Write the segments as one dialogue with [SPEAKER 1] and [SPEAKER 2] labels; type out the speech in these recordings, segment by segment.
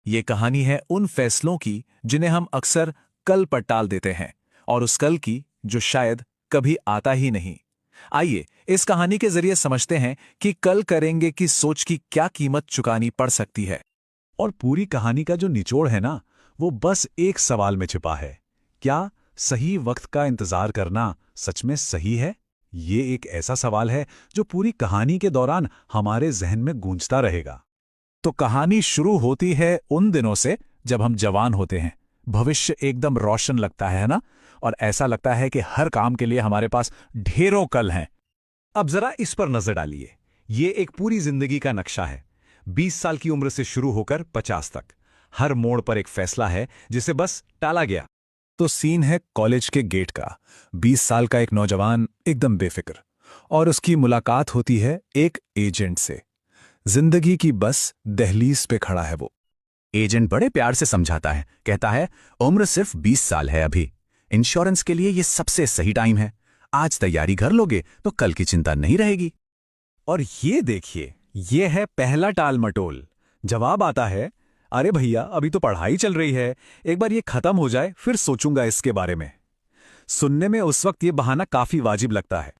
[SPEAKER 1] ये कहानी है उन फैसलों की जिन्हें हम अक्सर कल पर टाल देते हैं, और उस कल की जो शायद कभी आता ही नहीं। आइए इस कहानी के जरिए समझते हैं कि कल करेंगे की सोच की क्या कीमत चुकानी पड़ सकती है।
[SPEAKER 2] और पूरी कहानी का जो निचोड़ है ना, वो बस एक सवाल में छिपा है। क्या सही वक्त का इंतजार करना सच में सही है? ये एक ऐसा सवाल है जो पूरी कहानी के दौरान हमारे जहन में गूंजता रहेगा।
[SPEAKER 1] तो कहानी शुरू होती है उन दिनों से जब हम जवान होते हैं। भविष्य एकदम रोशन लगता है ना, और ऐसा लगता है कि हर काम के लिए हमारे पास ढेरों कल हैं।
[SPEAKER 2] अब जरा इस पर नजर डालिए। ये एक पूरी जिंदगी का नक्शा है। 20 साल की उम्र से शुरू होकर 50 तक। हर मोड़ पर एक फैसला है जिसे बस टाला गया।
[SPEAKER 1] तो सीन है कॉलेज के गेट का। 20 साल का एक नौजवान एकदम बेफिक्र, और उसकी मुलाकात होती है एक एजेंट से। जिंदगी की बस दहलीज पे खड़ा है वो।
[SPEAKER 3] एजेंट बड़े प्यार से समझाता है, कहता है उम्र सिर्फ 20 साल है अभी। इंश्योरेंस के लिए ये सबसे सही टाइम है। आज तैयारी कर लोगे तो कल की चिंता नहीं रहेगी।
[SPEAKER 2] और ये देखिए, ये है पहला टाल मटोल। जवाब आता है, अरे भैया अभी तो पढ़ाई चल रही है, एक बार ये खत्म हो जाए फिर सोचूंगा इसके बारे में। सुनने में उस वक्त ये बहाना काफी वाजिब लगता है।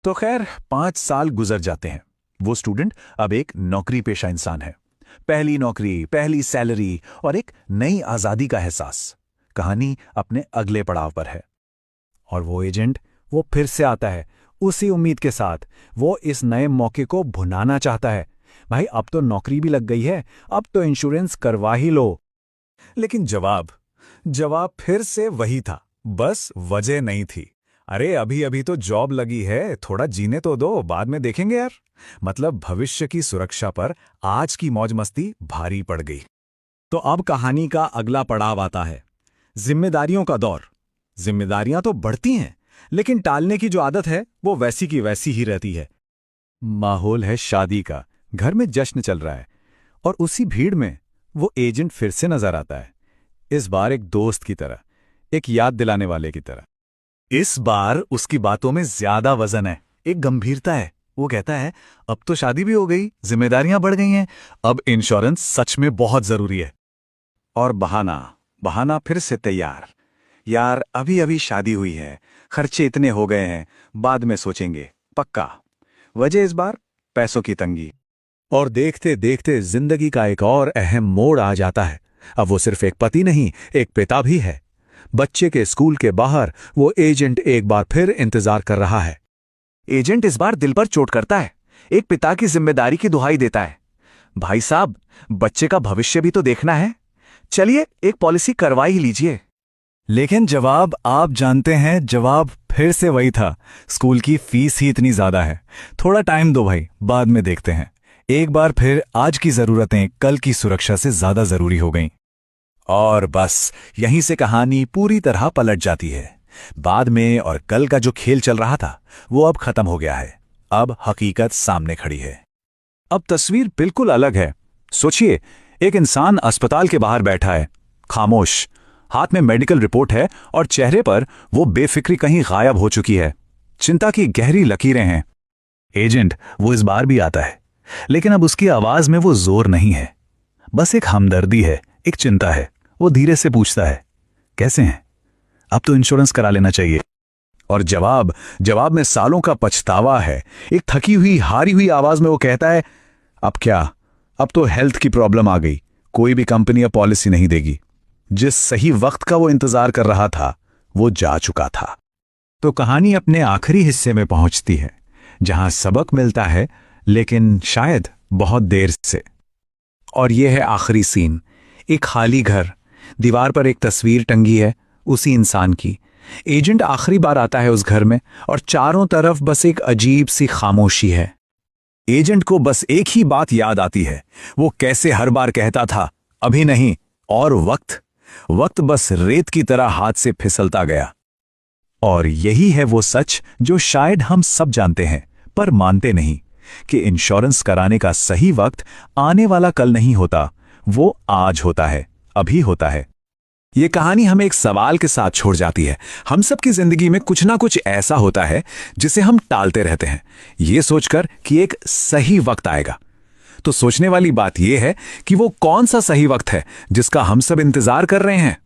[SPEAKER 1] तो खैर 5 साल गुजर जाते हैं। वो स्टूडेंट अब एक नौकरी पेशा इंसान है। पहली नौकरी, पहली सैलरी और एक नई आजादी का एहसास। कहानी अपने अगले पड़ाव पर है।
[SPEAKER 2] और वो एजेंट, वो फिर से आता है उसी उम्मीद के साथ। वो इस नए मौके को भुनाना चाहता है। भाई अब तो नौकरी भी लग गई है, अब तो इंश्योरेंस करवा ही लो।
[SPEAKER 1] लेकिन जवाब फिर से वही था, बस वजह नहीं थी। अरे अभी अभी तो जॉब लगी है, थोड़ा जीने तो दो, बाद में देखेंगे यार। मतलब भविष्य की सुरक्षा पर आज की मौज मस्ती भारी पड़ गई।
[SPEAKER 2] तो अब कहानी का अगला पड़ाव आता है, जिम्मेदारियों का दौर। जिम्मेदारियां तो बढ़ती हैं, लेकिन टालने की जो आदत है वो वैसी की वैसी ही रहती है। माहौल है शादी का, घर में जश्न चल रहा है, और उसी भीड़ में वो एजेंट फिर से नजर आता है। इस बार एक दोस्त की तरह, एक याद दिलाने वाले की तरह।
[SPEAKER 1] इस बार उसकी बातों में ज्यादा वजन है, एक गंभीरता है। वो कहता है अब तो शादी भी हो गई, जिम्मेदारियां बढ़ गई हैं, अब इंश्योरेंस सच में बहुत जरूरी है।
[SPEAKER 2] और बहाना फिर से तैयार। यार अभी अभी शादी हुई है, खर्चे इतने हो गए हैं, बाद में सोचेंगे, पक्का। वजह इस बार पैसों की तंगी। और देखते देखते जिंदगी का एक और अहम मोड़ आ जाता है। अब वो सिर्फ एक पति नहीं, एक पिता भी है। बच्चे के स्कूल के बाहर वो एजेंट एक बार फिर इंतजार कर रहा है।
[SPEAKER 3] एजेंट इस बार दिल पर चोट करता है, एक पिता की जिम्मेदारी की दुहाई देता है। भाई साहब, बच्चे का भविष्य भी तो देखना है, चलिए एक पॉलिसी करवा ही लीजिए।
[SPEAKER 1] लेकिन जवाब आप जानते हैं, जवाब फिर से वही था, स्कूल की फीस ही इतनी ज्यादा है, थोड़ा टाइम दो भाई, बाद में देखते हैं। एक बार फिर आज की जरूरतें कल की सुरक्षा से ज्यादा जरूरी हो गईं। और बस यहीं से कहानी पूरी तरह पलट जाती है। बाद में और कल का जो खेल चल रहा था वो अब खत्म हो गया है। अब हकीकत सामने खड़ी है।
[SPEAKER 2] अब तस्वीर बिल्कुल अलग है। सोचिए, एक इंसान अस्पताल के बाहर बैठा है, खामोश, हाथ में मेडिकल रिपोर्ट है और चेहरे पर वो बेफिक्री कहीं गायब हो चुकी है। चिंता की गहरी लकीरें हैं।
[SPEAKER 1] एजेंट वो इस बार भी आता है, लेकिन अब उसकी आवाज में वो जोर नहीं है, बस एक हमदर्दी है, एक चिंता है। वो धीरे से पूछता है, कैसे हैं? अब तो इंश्योरेंस करा लेना चाहिए।
[SPEAKER 2] और जवाब में सालों का पछतावा है। एक थकी हुई, हारी हुई आवाज में वो कहता है, अब क्या, अब तो हेल्थ की प्रॉब्लम आ गई, कोई भी कंपनी अब पॉलिसी नहीं देगी। जिस सही वक्त का वो इंतजार कर रहा था वो जा चुका था। तो कहानी अपने आखिरी हिस्से में पहुंचती है, जहां सबक मिलता है, लेकिन शायद बहुत देर से। और यह है आखिरी सीन। एक खाली घर, दीवार पर एक तस्वीर टंगी है उसी इंसान की। एजेंट आखिरी बार आता है उस घर में, और चारों तरफ बस एक अजीब सी खामोशी है। एजेंट को बस एक ही बात याद आती है, वो कैसे हर बार कहता था अभी नहीं, और वक्त बस रेत की तरह हाथ से फिसलता गया। और यही है वो सच जो शायद हम सब जानते हैं पर मानते नहीं, कि इंश्योरेंस कराने का सही वक्त आने वाला कल नहीं होता, वो आज होता है, अभी होता है। ये कहानी हमें एक सवाल के साथ छोड़ जाती है। हम सबकी जिंदगी में कुछ ना कुछ ऐसा होता है जिसे हम टालते रहते हैं, ये सोचकर कि एक सही वक्त आएगा। तो सोचने वाली बात यह है कि वो कौन सा सही वक्त है जिसका हम सब इंतजार कर रहे हैं।